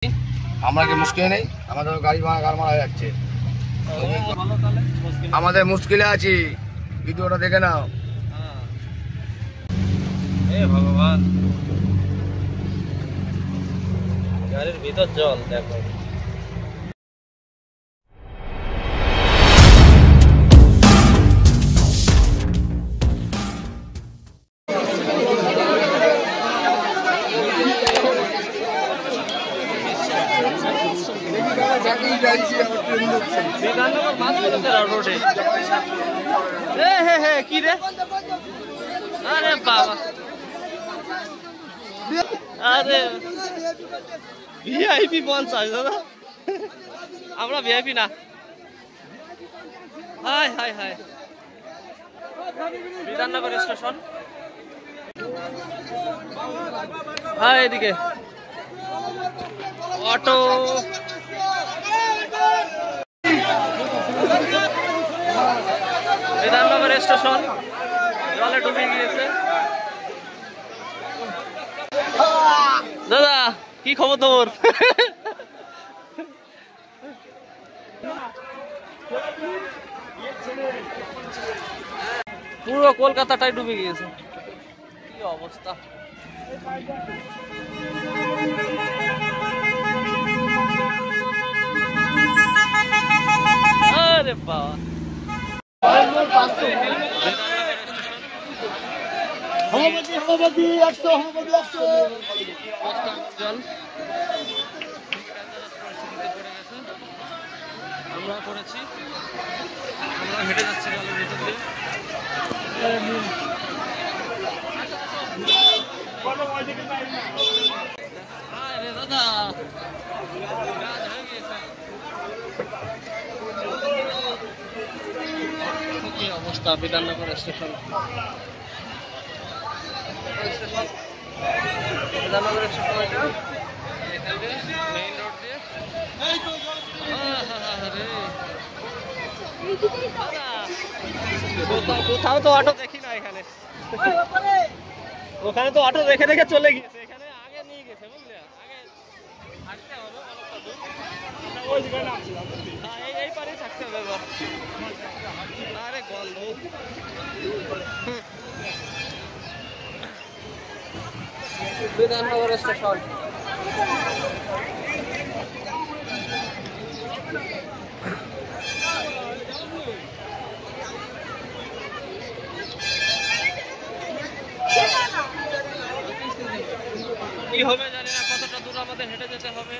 আমরা কি মুশকিল নেই, আমাদের গাড়ি ভাড়া মারা যাচ্ছে, আমাদের মুশকিলে আছি। ভিডিওটা দেখে নাও। ভগবান, গাড়ির ভিতর জল দেখো। কি রে? আরে বাবা, আরে ভিআইপি 50 দাদা, আমরা ভিআইপি না। Hi hi hi, Bidhannagar station. Hi এদিকে অটো, বিধাননগর স্টেশন জলে ডুবে গিয়েছে। দাদা কি খবর তোর? পুরো কলকাতাটাই ডুবে গিয়েছে, কি অবস্থা। আরে বাবা, আমরা করেছি, আমরা হেঁটে যাচ্ছি জলের ভিতর দিয়ে। দাদা কি অবস্থা Bidhannagar station. Bidhannagar station main road দিয়ে কোথাও তো অটো দেখি না এখানে। ওখানে তো অটো রেখে রেখে চলে গিয়েছে, এখানে আগে নিয়ে গেছে বুঝলে। আগে হাঁটতে হবে এই পারে থাকতে হবে। আরে গল্প, বিধাননগর স্টেশন। কি হবে জানি না, কতটা দূর আমাদের হেঁটে যেতে হবে।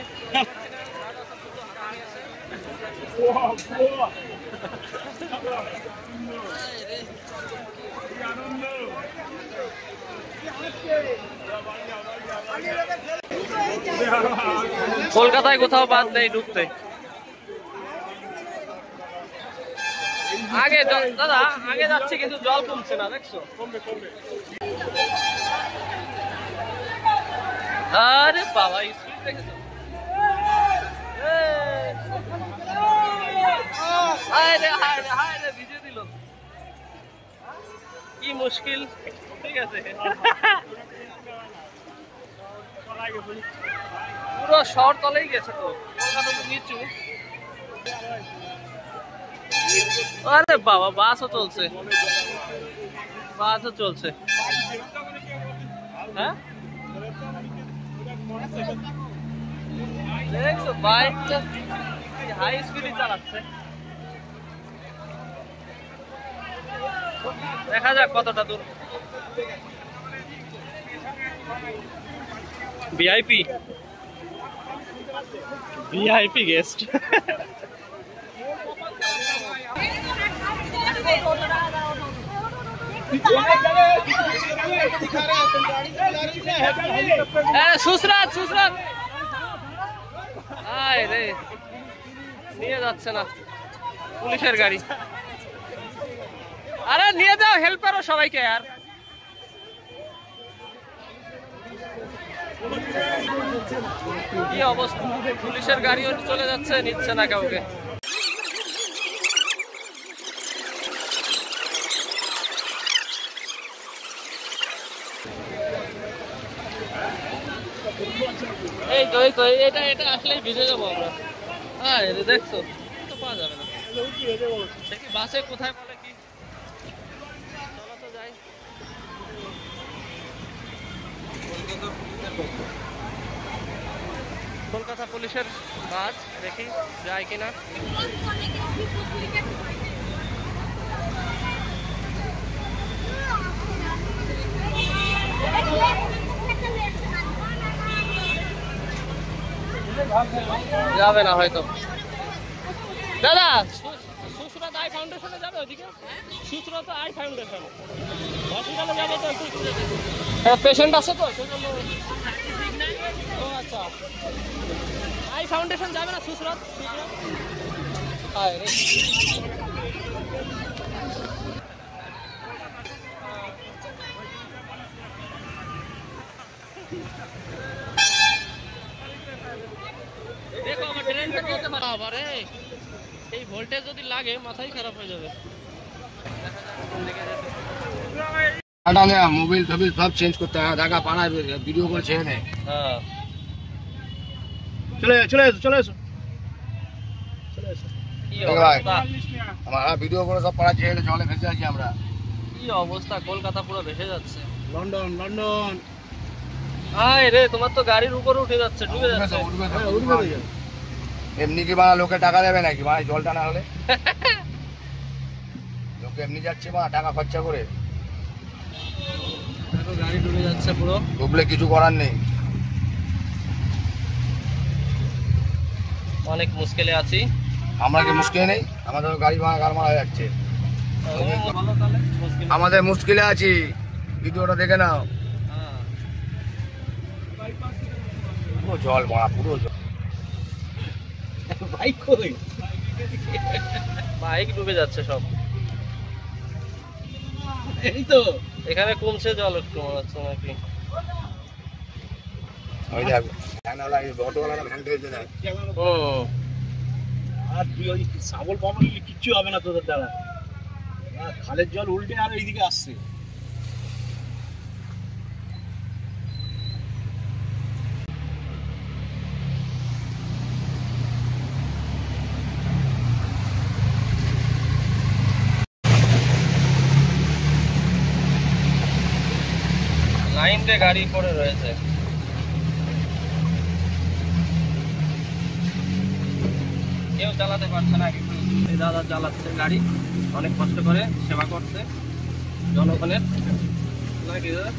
কলকাতায় কোথাও বাদ নেই ঢুকতে। আগে দাদা আগে যাচ্ছে কিন্তু জল কমছে না, দেখছো? আরে বাবা স্পিড দেখেছো? ভিজে দিল, কি মুশকিল। ঠিক আছে, পুরো শহর তলেই গেছে তো, নিচু। আরে বাবা, বাসও চলছে, বাসও চলছে। হ্যাঁ দেখছো, বাইকটা হাই স্পিডে চালাচ্ছে। দেখা যাক কতটা দূর। VIP VIP guest. Susrat Susrat, আয় রে, নিয়ে যাচ্ছে না পুলিশের গাড়ি। আরে নিয়ে যাও, হেল্প করো সবাইকে। আর কি অবস্থা, পুলিশের গাড়িও চলে যাচ্ছে, নিচ্ছে না কাউকে। এই ওই তো এটা এটা আসলেই ভিজে যাবো আমরা। হ্যাঁ দেখছো তো পাওয়া যাবে না। দেখি বাসে কোথায় বলে কি, চলো তো যাই। কলকাতা পুলিশের বাস দেখি যায় কিনা। যাবে না হয়তো। দাদা সুস্রত আই ফাউন্ডেশনে যাবে ওইদিকে? সুস্রত আই ফাউন্ডেশন হসপিটালে যাবে তো? পেশেন্ট আছে তো সেজন্য। ও আচ্ছা, আই ফাউন্ডেশন যাবে না সুস্রত? দেখো আমার ট্রেনটা হতে পারে আবারে এই ভোল্টেজ যদি লাগে মাথাই খারাপ হয়ে যাবে। মোবাইল টোবিল সব চেঞ্জ করতে হয়, দেখা পাড়ায় ভিডিও করে ছেড়ে নেয়। হ্যাঁ চলে চলে এসো চলে এসো কি অবস্থা, আমরা ভিডিও করে সব পাড়া ছেড়ে জলে ভেসে আছি আমরা। কি অবস্থা, কলকাতা পুরো ভেসে যাচ্ছে। লন্ডন লন্ডন আয় রে, তোমার তো গাড়ির উপরে উঠে যাচ্ছে, ডুবে যাচ্ছে। এমনি কি বাড়া লোকে টাকা দেবে নাকি বাড়া জল টানা হলে? লোকে এমনি যাচ্ছে বা টাকা খরচা করে, দেখো গাড়ি ডুবে যাচ্ছে পুরো। ডুবলে কিছু করার নেই। অনেক মুশকিলে আছি আমরা কি মুশকিল নেই? আমাদের গাড়ি ভাঙা গাড় মারা যাচ্ছে, ভালো তাহলে মুশকিল। আমাদের মুশকিলে আছি। ভিডিওটা দেখে নাও, হ্যাঁ পুরো জল মারা, পুরো জল। বাইক কই? বাইক ডুবে যাচ্ছে সব। এই তো এখানে কমছে জল একটু মনে হচ্ছে নাকি। ওই দেখ অটোওয়ালারা ভ্যান ঠেলছে না। আর তুই ওই সাবল পাবল কিচ্ছু হবে না তোদের দ্বারা। খালের জল উল্টে আর এইদিকে আসছে। লাইন দিয়ে গাড়ি পড়ে রয়েছে। কেউ চালাতে পারছে না, কিন্তু এই দাদা চালাচ্ছে গাড়ি, অনেক কষ্ট করে সেবা করছে জনগণের নাকি দাদা।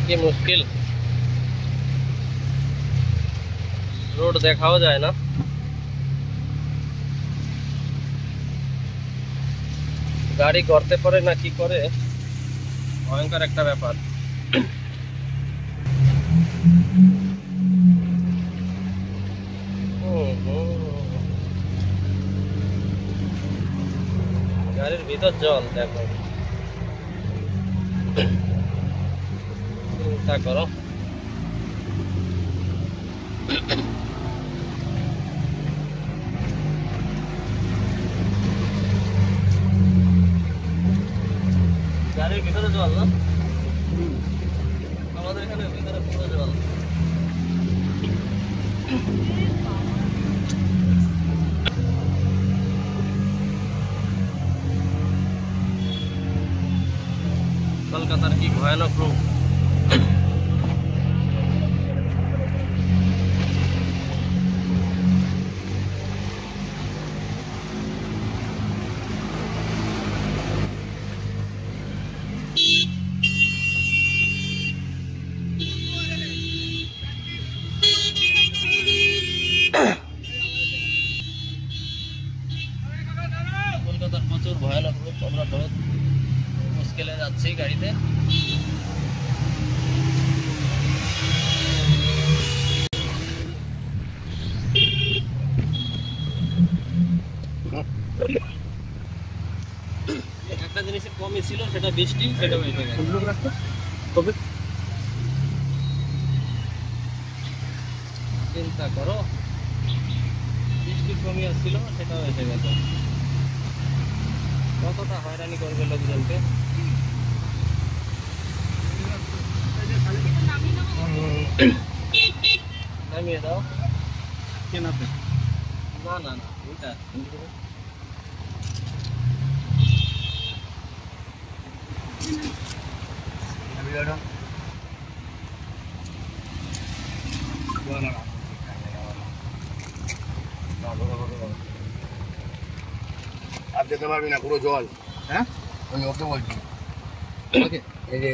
কি মুশকিল, রোড দেখাও যায় না। গাড়ি গর্তে পড়ে না কি করে, ভয়ঙ্কর একটা ব্যাপার। গাড়ির ভিতর জল দেখো, চিন্তা করো। গাড়ির ভিতরে জল না, আমাদের এখানে ভিতরে পুরো জল। কলকাতার কি ভয়ানক রূপ। কলকাতার প্রচুর ভয়ানক রূপ, আমরা বহুত মুশকিলে যাচ্ছি গাড়িতে। একটা জিনিসের কম সেটা বৃষ্টি, সেটা এসে গেছে। তবে চিন্তা করো, বৃষ্টি কমে আসছিল, সেটাও এসে গেছে। কতটা হয়রানি করবে লোকজনকে। নামিয়ে দাও। কেন আপনি না না না, ওইটা আর যেতে পারবি না, পুরো জল। হ্যাঁ ওই ওকে বলছি। ওকে এই যে